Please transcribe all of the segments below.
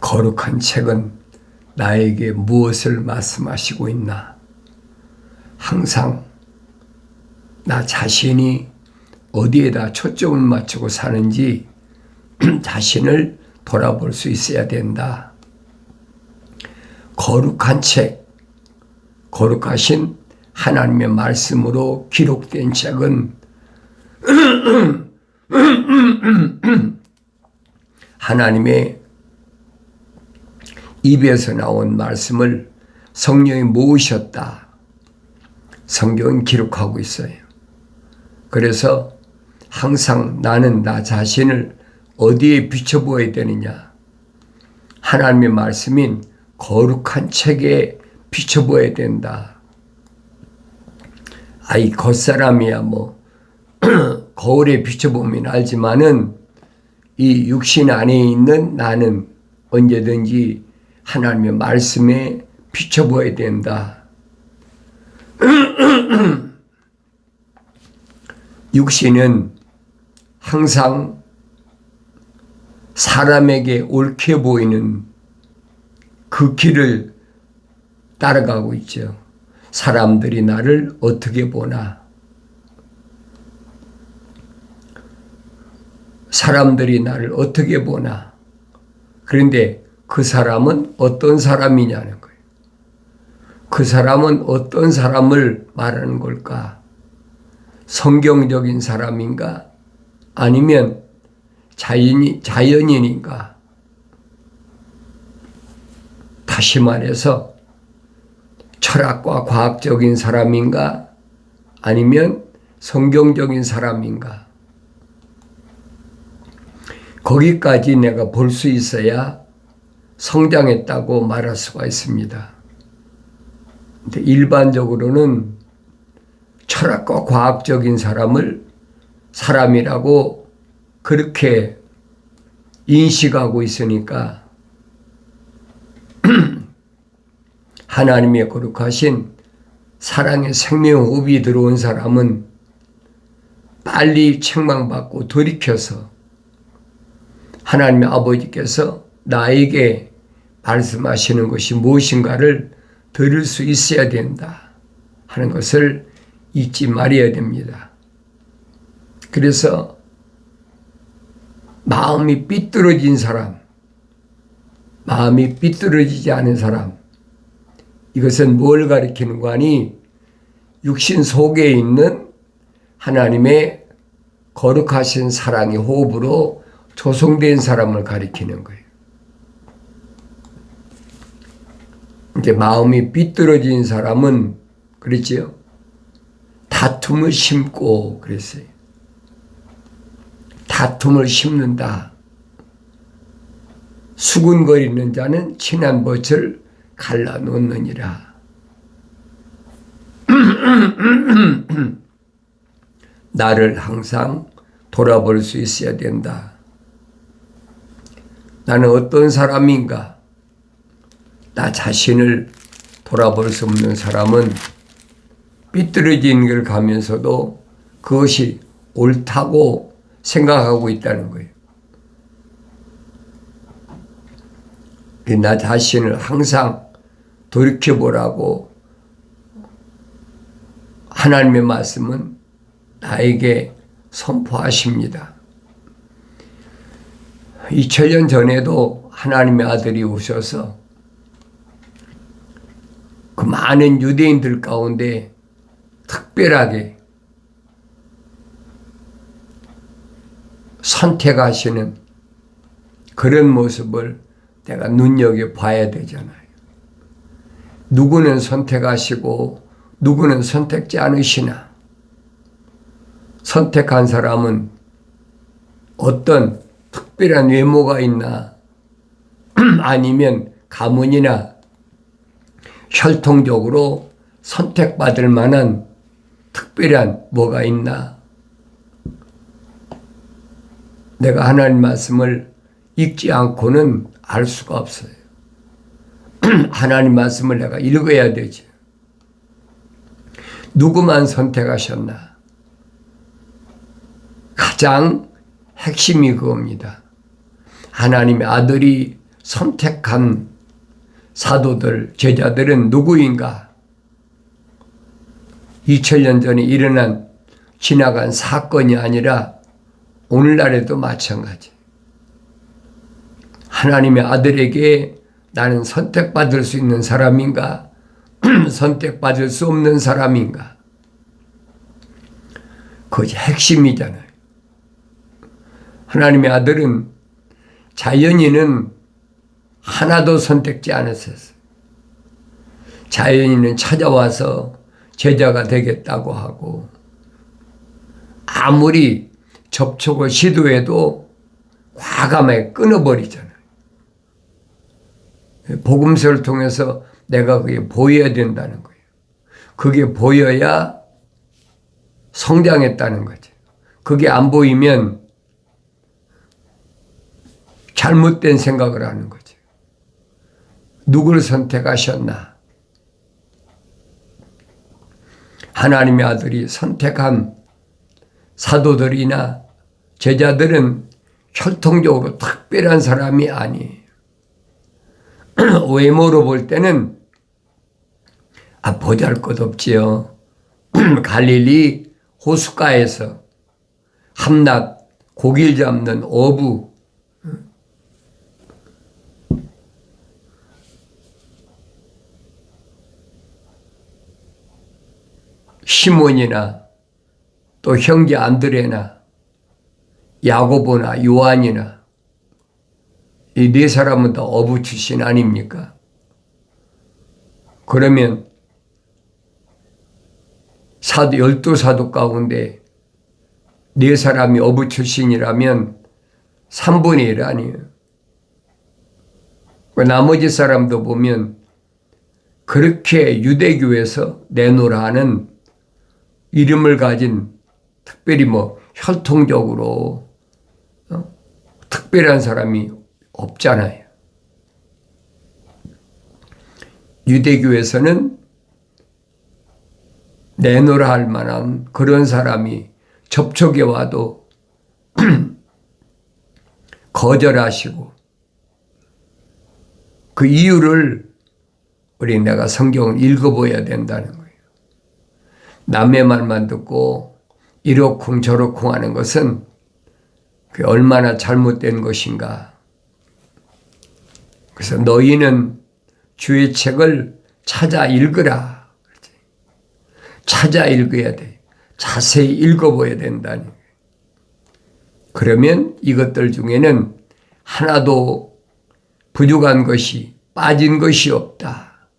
거룩한 책은 나에게 무엇을 말씀하시고 있나? 항상 나 자신이 어디에다 초점을 맞추고 사는지 자신을 돌아볼 수 있어야 된다. 거룩한 책, 거룩하신 하나님의 말씀으로 기록된 책은 하나님의 입에서 나온 말씀을 성령이 모으셨다. 성경은 기록하고 있어요. 그래서 항상 나는 나 자신을 어디에 비춰보아야 되느냐? 하나님의 말씀인 거룩한 책에 비춰보아야 된다. 아이 겉사람이야 거울에 비춰보면 알지만은 이 육신 안에 있는 나는 언제든지 하나님의 말씀에 비춰보아야 된다. 육신은 항상 사람에게 옳게 보이는 그 길을 따라가고 있죠. 사람들이 나를 어떻게 보나? 사람들이 나를 어떻게 보나? 그런데 그 사람은 어떤 사람이냐는 거예요. 그 사람은 어떤 사람을 말하는 걸까? 성경적인 사람인가? 아니면 자연인인가? 다시 말해서 철학과 과학적인 사람인가? 아니면 성경적인 사람인가? 거기까지 내가 볼 수 있어야 성장했다고 말할 수가 있습니다. 근데 일반적으로는 철학과 과학적인 사람을 사람이라고 그렇게 인식하고 있으니까 하나님의 거룩하신 사랑의 생명호흡이 들어온 사람은 빨리 책망받고 돌이켜서 하나님의 아버지께서 나에게 말씀하시는 것이 무엇인가를 들을 수 있어야 된다 하는 것을 잊지 말아야 됩니다. 그래서 마음이 삐뚤어진 사람, 마음이 삐뚤어지지 않은 사람, 이것은 뭘 가리키는 거니? 육신 속에 있는 하나님의 거룩하신 사랑의 호흡으로 조성된 사람을 가리키는 거예요. 이제 마음이 삐뚤어진 사람은 그랬지요. 다툼을 심고 그랬어요. 다툼을 심는다. 수군거리는 자는 친한 벗을 갈라놓느니라. 나를 항상 돌아볼 수 있어야 된다. 나는 어떤 사람인가? 나 자신을 돌아볼 수 없는 사람은 삐뚤어진 걸 가면서도 그것이 옳다고 생각하고 있다는 거예요. 나 자신을 항상 돌이켜보라고 하나님의 말씀은 나에게 선포하십니다. 2000년 전에도 하나님의 아들이 오셔서 그 많은 유대인들 가운데 특별하게 선택하시는 그런 모습을 내가 눈여겨봐야 되잖아요. 누구는 선택하시고 누구는 선택지 않으시나? 선택한 사람은 어떤 특별한 외모가 있나? 아니면 가문이나 혈통적으로 선택받을 만한 특별한 뭐가 있나? 내가 하나님 말씀을 읽지 않고는 알 수가 없어요. 하나님 말씀을 내가 읽어야 되지. 누구만 선택하셨나? 가장 핵심이 그겁니다. 하나님의 아들이 선택한 사도들, 제자들은 누구인가? 2000년 전에 일어난 지나간 사건이 아니라 오늘날에도 마찬가지. 하나님의 아들에게 나는 선택받을 수 있는 사람인가? 선택받을 수 없는 사람인가? 그것이 핵심이잖아요. 하나님의 아들은 자연인은 하나도 선택지 않았어요. 자연인은 찾아와서 제자가 되겠다고 하고 아무리 접촉을 시도해도 과감하게 끊어버리잖아요. 복음서를 통해서 내가 그게 보여야 된다는 거예요. 그게 보여야 성장했다는 거죠. 그게 안 보이면 잘못된 생각을 하는 거죠. 누구를 선택하셨나? 하나님의 아들이 선택한 사도들이나 제자들은 혈통적으로 특별한 사람이 아니에요. 외모로 볼 때는 보잘것없지요. 갈릴리 호숫가에서 함낮 고기를 잡는 어부, 시몬이나 또 형제 안드레나 야고보나 요한이나 이 네 사람은 다 어부 출신 아닙니까? 그러면 사도 12사도 가운데 네 사람이 어부 출신이라면 3분의 1 아니에요. 나머지 사람도 보면 그렇게 유대교에서 내놓으라 하는 이름을 가진 특별히 혈통적으로 특별한 사람이 없잖아요. 유대교에서는 내놓으라 할 만한 그런 사람이 접촉해 와도 거절하시고 그 이유를 내가 성경을 읽어봐야 된다는 거예요. 남의 말만 듣고 이러쿵 저러쿵 하는 것은 그게 얼마나 잘못된 것인가. 그래서 너희는 주의 책을 찾아 읽으라. 찾아 읽어야 돼. 자세히 읽어봐야 된다는 거예요. 그러면 이것들 중에는 하나도 부족한 것이 빠진 것이 없다.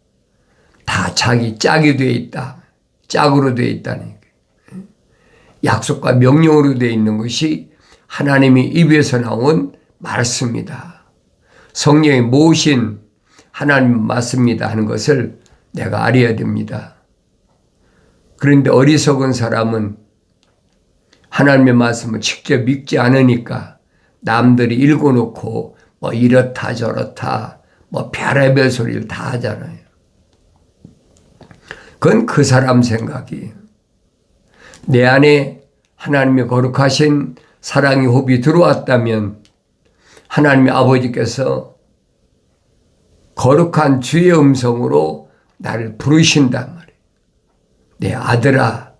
다 자기 짝이 되어 있다. 짝으로 되어 있다는 거예요. 약속과 명령으로 되어 있는 것이 하나님의 입에서 나온 말씀이다. 성령이 모신 하나님 맞습니다 하는 것을 내가 알아야 됩니다. 그런데 어리석은 사람은 하나님의 말씀을 직접 믿지 않으니까 남들이 읽어놓고 이렇다 저렇다 별의별 소리를 다 하잖아요. 그건 그 사람 생각이에요. 내 안에 하나님의 거룩하신 사랑의 호흡이 들어왔다면 하나님의 아버지께서 거룩한 주의 음성으로 나를 부르신단 말이에요. 내 아들아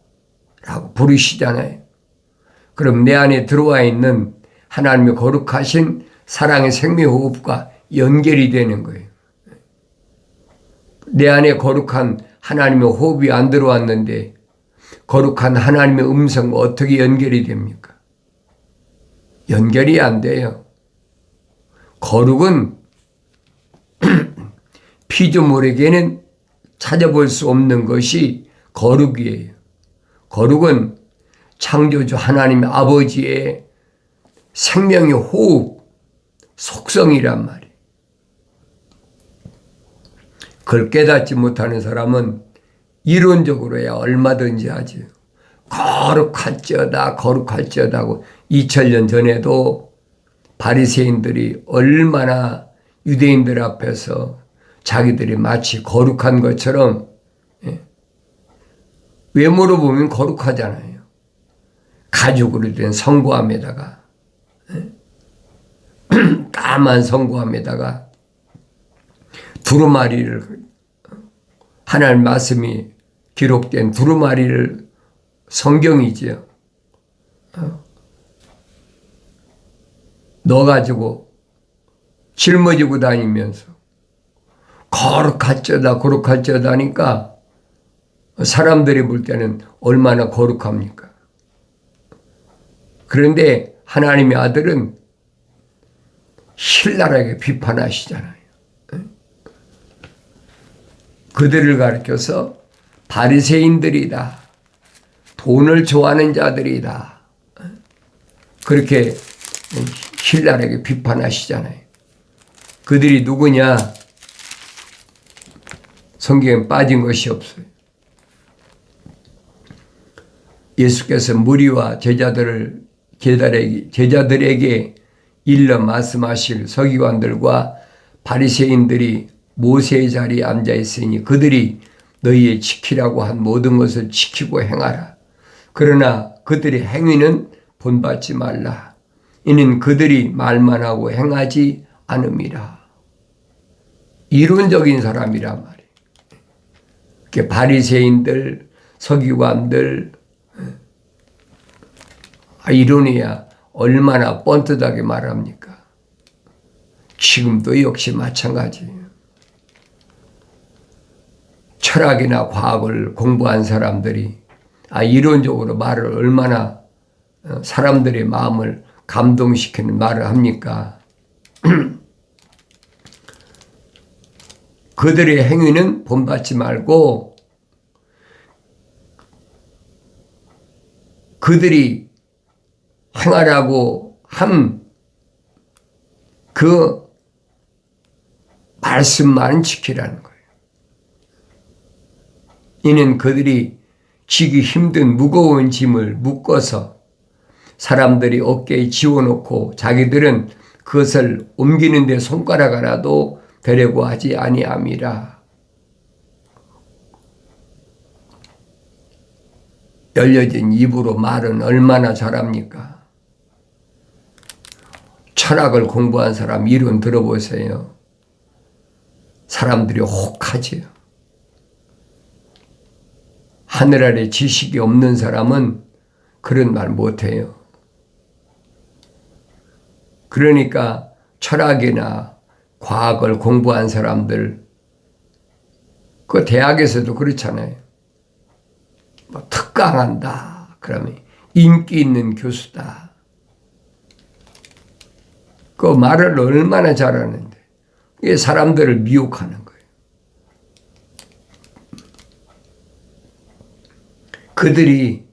라고 부르시잖아요. 그럼 내 안에 들어와 있는 하나님의 거룩하신 사랑의 생명호흡과 연결이 되는 거예요. 내 안에 거룩한 하나님의 호흡이 안 들어왔는데 거룩한 하나님의 음성과 어떻게 연결이 됩니까? 연결이 안 돼요. 거룩은 피조물에게는 찾아볼 수 없는 것이 거룩이에요. 거룩은 창조주 하나님 아버지의 생명의 호흡, 속성이란 말이에요. 그걸 깨닫지 못하는 사람은 이론적으로야 얼마든지 하지. 거룩할지어다 거룩할지어다 하고 2000년 전에도 바리새인들이 얼마나 유대인들 앞에서 자기들이 마치 거룩한 것처럼 외모로 보면 거룩하잖아요. 가죽으로 된 성구함에다가 까만 성구함에다가 두루마리를, 하나님 말씀이 기록된 두루마리를, 성경이지요, 넣어가지고 짊어지고 다니면서 거룩할쩌다 하니까 사람들이 볼 때는 얼마나 거룩합니까? 그런데 하나님의 아들은 신랄하게 비판하시잖아요. 그들을 가리켜서 바리새인들이다, 돈을 좋아하는 자들이다, 그렇게 신랄하게 비판하시잖아요. 그들이 누구냐? 성경에 빠진 것이 없어요. 예수께서 무리와 제자들에게 일러 말씀하실 서기관들과 바리새인들이 모세의 자리에 앉아 있으니 그들이 너희의 지키라고 한 모든 것을 지키고 행하라. 그러나 그들의 행위는 본받지 말라. 이는 그들이 말만 하고 행하지 않음이라. 이론적인 사람이란 말이에요. 바리새인들, 서기관들, 이론이야 얼마나 뻔듯하게 말합니까? 지금도 역시 마찬가지예요. 철학이나 과학을 공부한 사람들이 이론적으로 말을 얼마나 사람들의 마음을 감동시키는 말을 합니까? 그들의 행위는 본받지 말고 그들이 행하라고 한 그 말씀만 지키라는 거예요. 이는 그들이 지기 힘든 무거운 짐을 묶어서 사람들이 어깨에 지워놓고 자기들은 그것을 옮기는 데 손가락 하나도 되려고 하지 아니함이라. 열려진 입으로 말은 얼마나 잘합니까? 철학을 공부한 사람 이론 들어보세요. 사람들이 혹하지요. 하늘 아래 지식이 없는 사람은 그런 말 못해요. 그러니까 철학이나 과학을 공부한 사람들, 그 대학에서도 그렇잖아요. 뭐 특강한다 그러면 인기 있는 교수다. 그 말을 얼마나 잘하는데 이게 사람들을 미혹하는 거예요. 그들이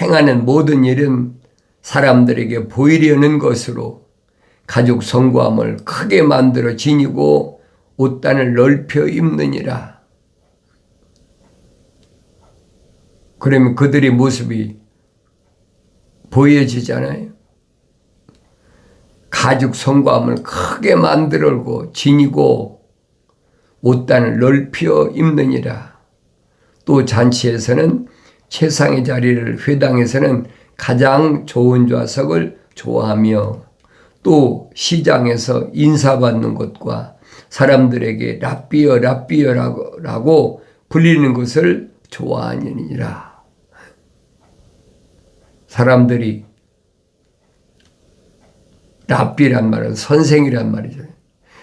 행하는 모든 일은 사람들에게 보이려는 것으로 가죽 성구함을 크게 만들어 지니고 옷단을 넓혀 입느니라. 그러면 그들의 모습이 보여지잖아요. 가죽 성구함을 크게 만들고 지니고 옷단을 넓혀 입느니라. 또 잔치에서는 최상의 자리를, 회당에서는 가장 좋은 좌석을 좋아하며 또 시장에서 인사받는 것과 사람들에게 랍비어라고 불리는 것을 좋아하느니라. 사람들이 랍비란 말은 선생이란 말이죠.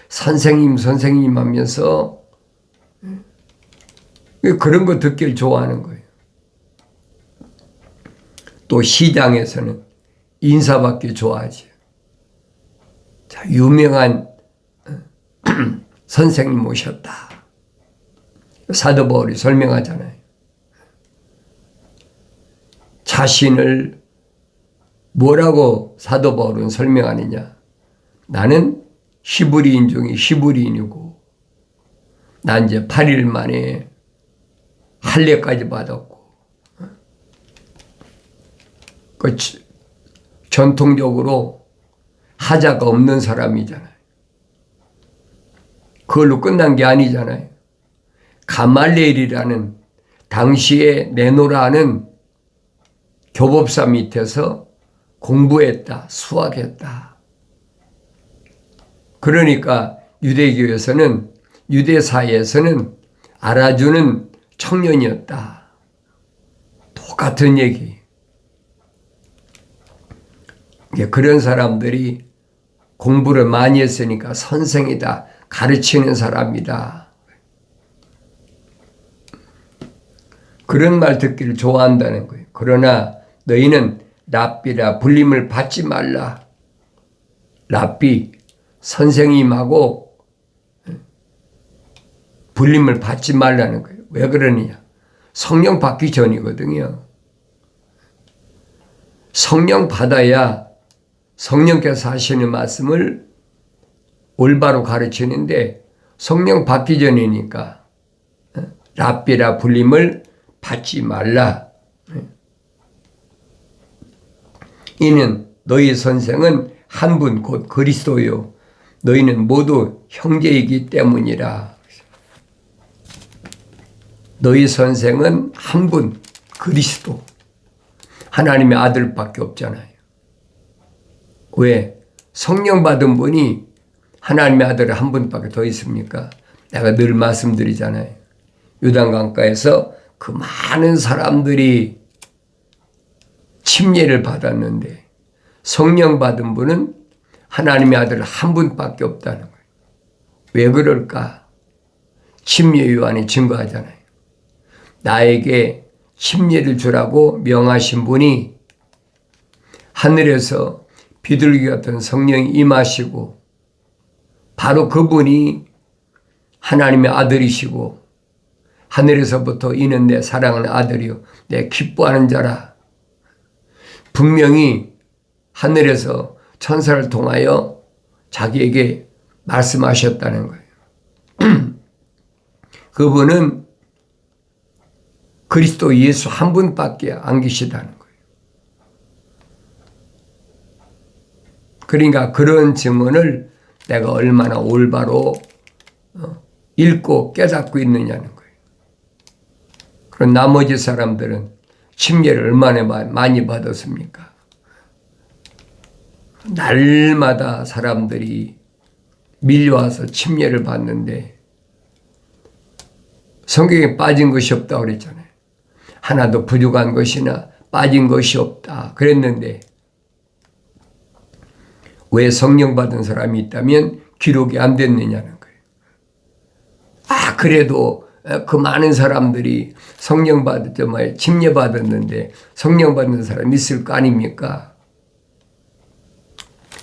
선생님 하면서 그런 거 듣기를 좋아하는 거예요. 또 시장에서는 인사받기 좋아하지. 자, 유명한 선생님 오셨다. 사도 바울이 설명하잖아요. 자신을 뭐라고 사도 바울은 설명하느냐? 나는 히브리인 중에 히브리인이고, 난 이제 8일 만에 할례까지 받았고, 그 전통적으로 하자가 없는 사람이잖아요. 그걸로 끝난 게 아니잖아요. 가말리엘이라는 당시에 내노라는 교법사 밑에서 공부했다, 수학했다. 그러니까 유대교에서는 유대사에서는 알아주는 청년이었다. 똑같은 얘기. 그런 사람들이 공부를 많이 했으니까 선생이다. 가르치는 사람이다. 그런 말 듣기를 좋아한다는 거예요. 그러나 너희는 랍비라 불림을 받지 말라. 랍비, 선생님하고 불림을 받지 말라는 거예요. 왜 그러느냐? 성령 받기 전이거든요. 성령 받아야 성령께서 하시는 말씀을 올바로 가르치는데 성령 받기 전이니까 랍비라 불림을 받지 말라. 이는 너희 선생은 한 분 곧 그리스도요. 너희는 모두 형제이기 때문이라. 너희 선생은 한 분 그리스도. 하나님의 아들밖에 없잖아요. 왜? 성령 받은 분이 하나님의 아들 한 분밖에 더 있습니까? 내가 늘 말씀드리잖아요. 요단강가에서 그 많은 사람들이 침례를 받았는데 성령 받은 분은 하나님의 아들 한 분밖에 없다는 거예요. 왜 그럴까? 침례 요한이 증거하잖아요. 나에게 침례를 주라고 명하신 분이 하늘에서 비둘기 같은 성령이 임하시고 바로 그분이 하나님의 아들이시고 하늘에서부터 이는 내 사랑하는 아들이요 내 기뻐하는 자라. 분명히 하늘에서 천사를 통하여 자기에게 말씀하셨다는 거예요. 그분은 그리스도 예수 한 분밖에 안 계시다는 거예요. 그러니까 그런 증언을 내가 얼마나 올바로 읽고 깨닫고 있느냐는 거예요. 그럼 나머지 사람들은 침례를 얼마나 많이 받았습니까? 날마다 사람들이 밀려와서 침례를 받는데 성경에 빠진 것이 없다고 그랬잖아요. 하나도 부족한 것이나 빠진 것이 없다 그랬는데 왜 성령 받은 사람이 있다면 기록이 안 됐느냐는 거예요. 그래도 그 많은 사람들이 성령 받았죠, 침례 받았는데 성령 받는 사람이 있을 거 아닙니까?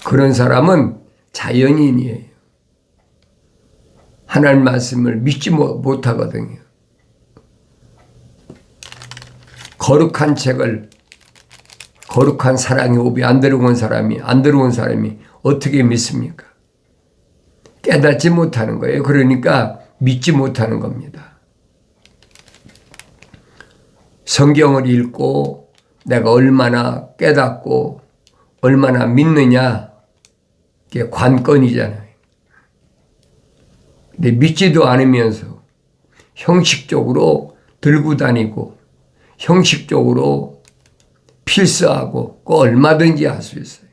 그런 사람은 자연인이에요. 하나님 말씀을 믿지 못하거든요. 거룩한 책을 거룩한 사랑의 오비 안 들어온 사람이 어떻게 믿습니까? 깨닫지 못하는 거예요. 그러니까 믿지 못하는 겁니다. 성경을 읽고 내가 얼마나 깨닫고 얼마나 믿느냐 이게 관건이잖아요. 근데 믿지도 않으면서 형식적으로 들고 다니고 형식적으로 필사하고 그 얼마든지 할 수 있어요.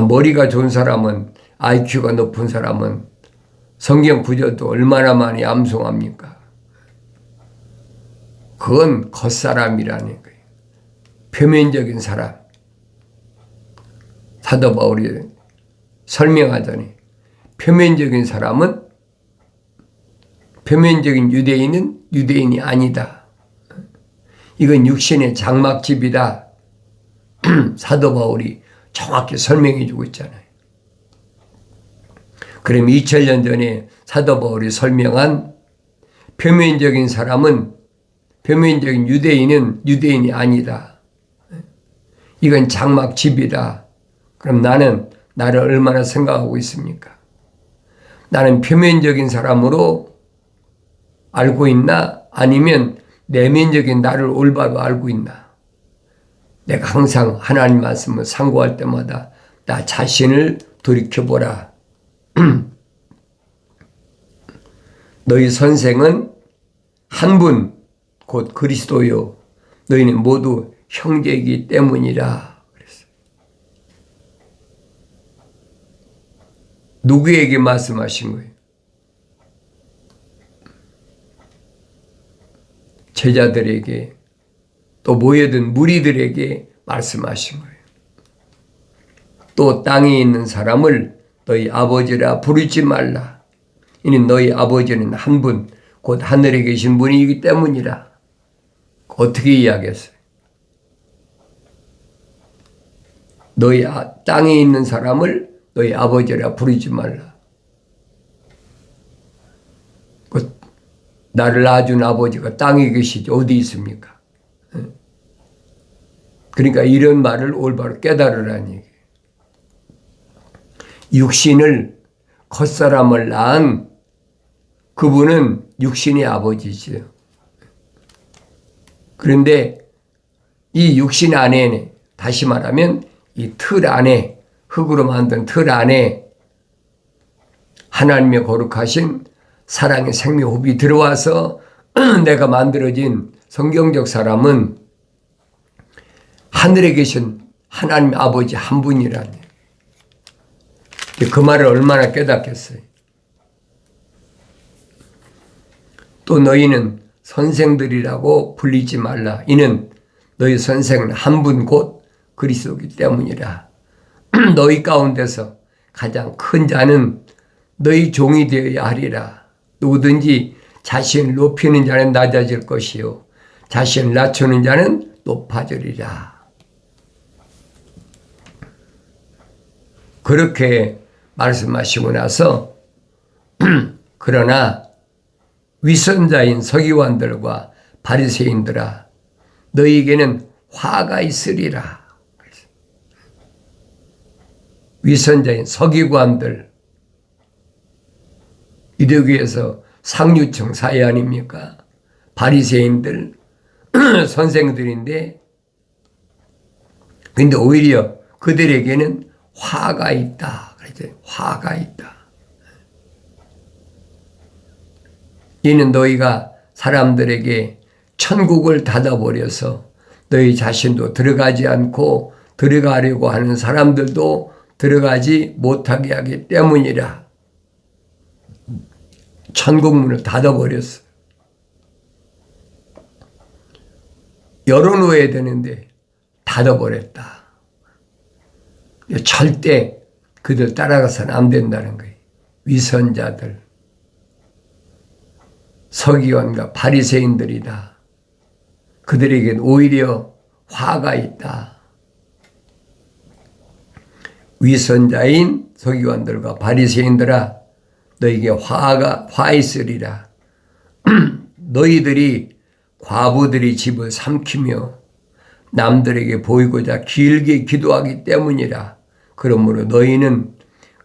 머리가 좋은 사람은 IQ가 높은 사람은 성경 구절도 얼마나 많이 암송합니까? 그건 겉사람이라는 거예요. 표면적인 사람. 사도 바울이 설명하더니 표면적인 사람은 표면적인 유대인은 유대인이 아니다. 이건 육신의 장막집이다. 사도 바울이 정확히 설명해 주고 있잖아요. 그럼 2000년 전에 사도 바울이 설명한 표면적인 사람은 표면적인 유대인은 유대인이 아니다. 이건 장막집이다. 그럼 나는 나를 얼마나 생각하고 있습니까? 나는 표면적인 사람으로 알고 있나? 아니면 내면적인 나를 올바로 알고 있나? 내가 항상 하나님 말씀을 상고할 때마다 나 자신을 돌이켜보라. 너희 선생은 한 분, 곧 그리스도요. 너희는 모두 형제이기 때문이라. 그랬어요. 누구에게 말씀하신 거예요? 제자들에게, 또 모여든 무리들에게 말씀하신 거예요. 또 땅에 있는 사람을 너희 아버지라 부르지 말라. 이는 너희 아버지는 한 분, 곧 하늘에 계신 분이기 때문이라. 어떻게 이야기했어요? 너희 땅에 있는 사람을 너희 아버지라 부르지 말라. 나를 낳아준 아버지가 땅에 계시지 어디 있습니까? 그러니까 이런 말을 올바로 깨달으라는 얘기예요. 육신을 겉사람을 낳은 그분은 육신의 아버지지요. 그런데 이 육신 안에, 다시 말하면 이 틀 안에, 흙으로 만든 틀 안에 하나님의 거룩하신 사랑의 생명호흡이 들어와서 내가 만들어진 성경적 사람은 하늘에 계신 하나님 아버지 한 분이라니. 그 말을 얼마나 깨닫겠어요. 또 너희는 선생들이라고 불리지 말라. 이는 너희 선생은 한 분 곧 그리스도이기 때문이라. 너희 가운데서 가장 큰 자는 너희 종이 되어야 하리라. 누구든지 자신을 높이는 자는 낮아질 것이요 자신을 낮추는 자는 높아지리라. 그렇게 말씀하시고 나서 그러나 위선자인 서기관들과 바리새인들아 너희에게는 화가 있으리라. 위선자인 서기관들, 유대교에서 상류층 사회 아닙니까? 바리새인들, 선생들인데 근데 오히려 그들에게는 화가 있다. 그랬죠. 화가 있다. 이는 너희가 사람들에게 천국을 닫아버려서 너희 자신도 들어가지 않고 들어가려고 하는 사람들도 들어가지 못하게 하기 때문이라. 천국문을 닫아버렸어. 열어놓아야 되는데 닫아버렸다. 절대 그들 따라가서는 안 된다는 거예요. 위선자들, 서기관과 바리새인들이다. 그들에겐 오히려 화가 있다. 위선자인 서기관들과 바리새인들아 너에게 화 있으리라. 너희들이 과부들의 집을 삼키며 남들에게 보이고자 길게 기도하기 때문이라. 그러므로 너희는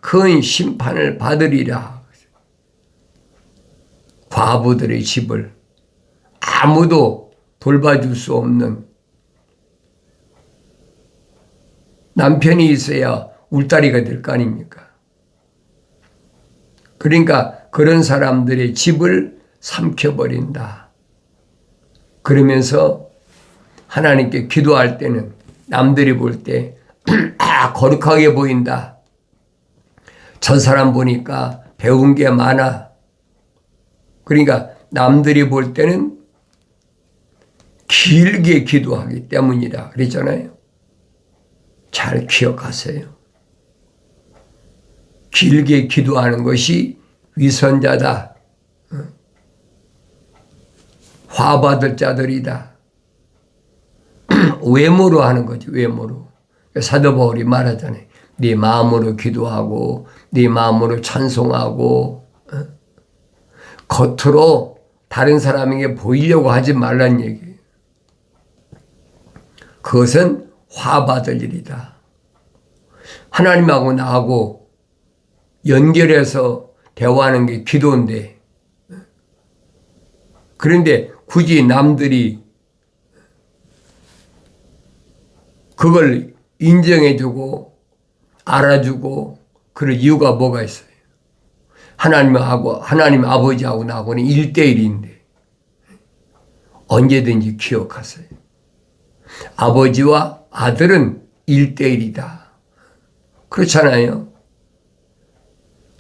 큰 심판을 받으리라. 과부들의 집을 아무도 돌봐줄 수 없는, 남편이 있어야 울다리가 될 거 아닙니까? 그러니까 그런 사람들의 집을 삼켜버린다. 그러면서 하나님께 기도할 때는 남들이 볼 때 거룩하게 보인다. 저 사람 보니까 배운 게 많아. 그러니까 남들이 볼 때는 길게 기도하기 때문이라 그랬잖아요. 잘 기억하세요. 길게 기도하는 것이 위선자다. 화받을 자들이다. 외모로 하는 거지, 외모로. 사도 바울이 말하잖아요. 네 마음으로 기도하고 네 마음으로 찬송하고 겉으로 다른 사람에게 보이려고 하지 말란 얘기예요. 그것은 화받을 일이다. 하나님하고 나하고 연결해서 대화하는 게 기도인데, 그런데 굳이 남들이 그걸 인정해주고 알아주고 그럴 이유가 뭐가 있어요? 하나님 아버지하고 나하고는 1대1인데 언제든지 기억하세요. 아버지와 아들은 1대1이다. 그렇잖아요.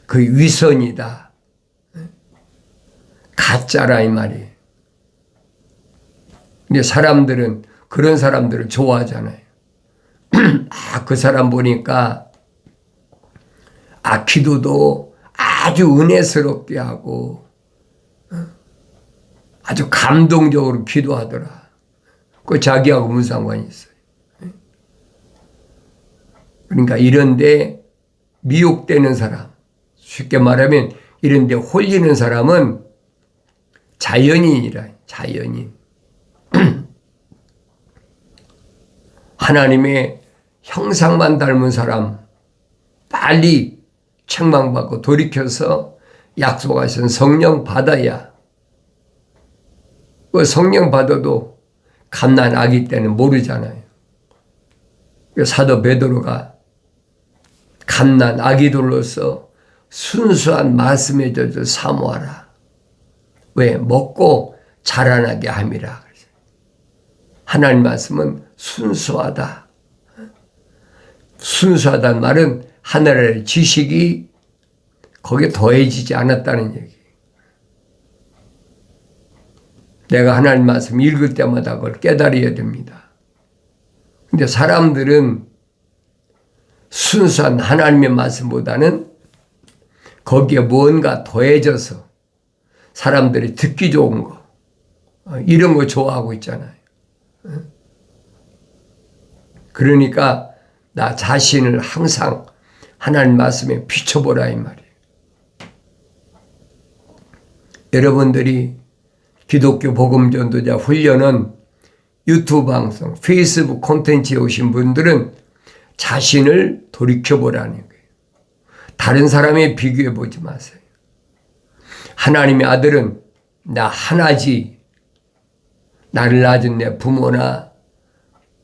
그 위선이다. 가짜라 이 말이에요. 근데 사람들은 그런 사람들을 좋아하잖아요. 그 사람 보니까 기도도 아주 은혜스럽게 하고 아주 감동적으로 기도하더라. 그 자기하고 무슨 상관이 있어요. 그러니까 이런데 미혹되는 사람, 쉽게 말하면 이런데 홀리는 사람은 자연인이라. 자연인. 하나님의 형상만 닮은 사람 빨리 책망받고 돌이켜서 약속하신 성령 받아야, 그 성령 받아도 갓난 아기 때는 모르잖아요. 사도 베드로가 갓난 아기들로서 순수한 말씀에 젖어 사모하라. 왜? 먹고 자라나게 함이라. 하나님 말씀은 순수하다. 순수하다는 말은 하늘의 지식이 거기에 더해지지 않았다는 얘기. 내가 하나님 말씀 읽을 때마다 그걸 깨달아야 됩니다. 근데 사람들은 순수한 하나님의 말씀보다는 거기에 뭔가 더해져서 사람들이 듣기 좋은 거, 이런 거 좋아하고 있잖아요. 그러니까 나 자신을 항상 하나님 말씀에 비춰보라 이 말이에요. 여러분들이 기독교 복음전도자 훈련은 유튜브 방송, 페이스북 콘텐츠에 오신 분들은 자신을 돌이켜보라는 거예요. 다른 사람에 비교해 보지 마세요. 하나님의 아들은 나 하나지. 나를 낳은 내 부모나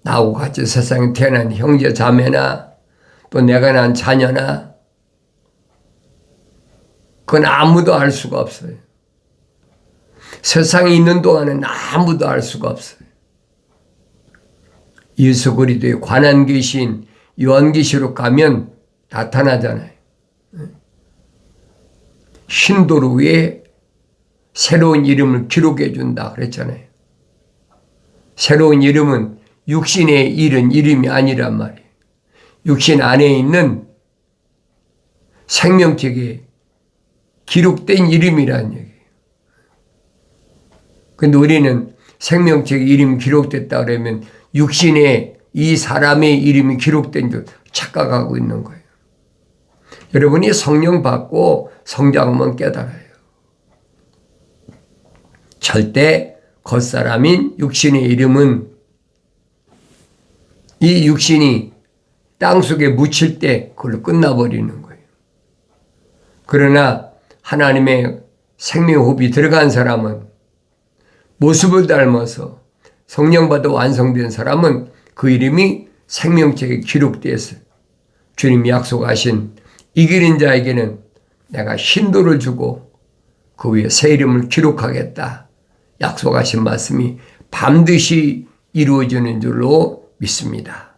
나하고 같이 세상에 태어난 형제 자매나 또 내가 낳은 자녀나 그건 아무도 알 수가 없어요. 세상에 있는 동안은 아무도 알 수가 없어요. 예수 그리스도의 관한 계신 요한계시록 가면 나타나잖아요. 흰도로 위에 새로운 이름을 기록해 준다 그랬잖아요. 새로운 이름은 육신에 잃은 이름이 아니란 말이에요. 육신 안에 있는 생명책에 기록된 이름이라는 얘기예요. 근데 우리는 생명책에 이름이 기록됐다 그러면 육신에 이 사람의 이름이 기록된 줄 착각하고 있는 거예요. 여러분이 성령 받고 성장하면 깨달아요. 절대 겉사람인 육신의 이름은 이 육신이 땅속에 묻힐 때 그걸로 끝나버리는 거예요. 그러나 하나님의 생명호흡이 들어간 사람은 모습을 닮아서 성령 받아 완성된 사람은 그 이름이 생명책에 기록되었어요. 주님이 약속하신 이기는 자에게는 내가 hin도를 주고 그 위에 새 이름을 기록하겠다. 약속하신 말씀이 반드시 이루어지는 줄로 믿습니다.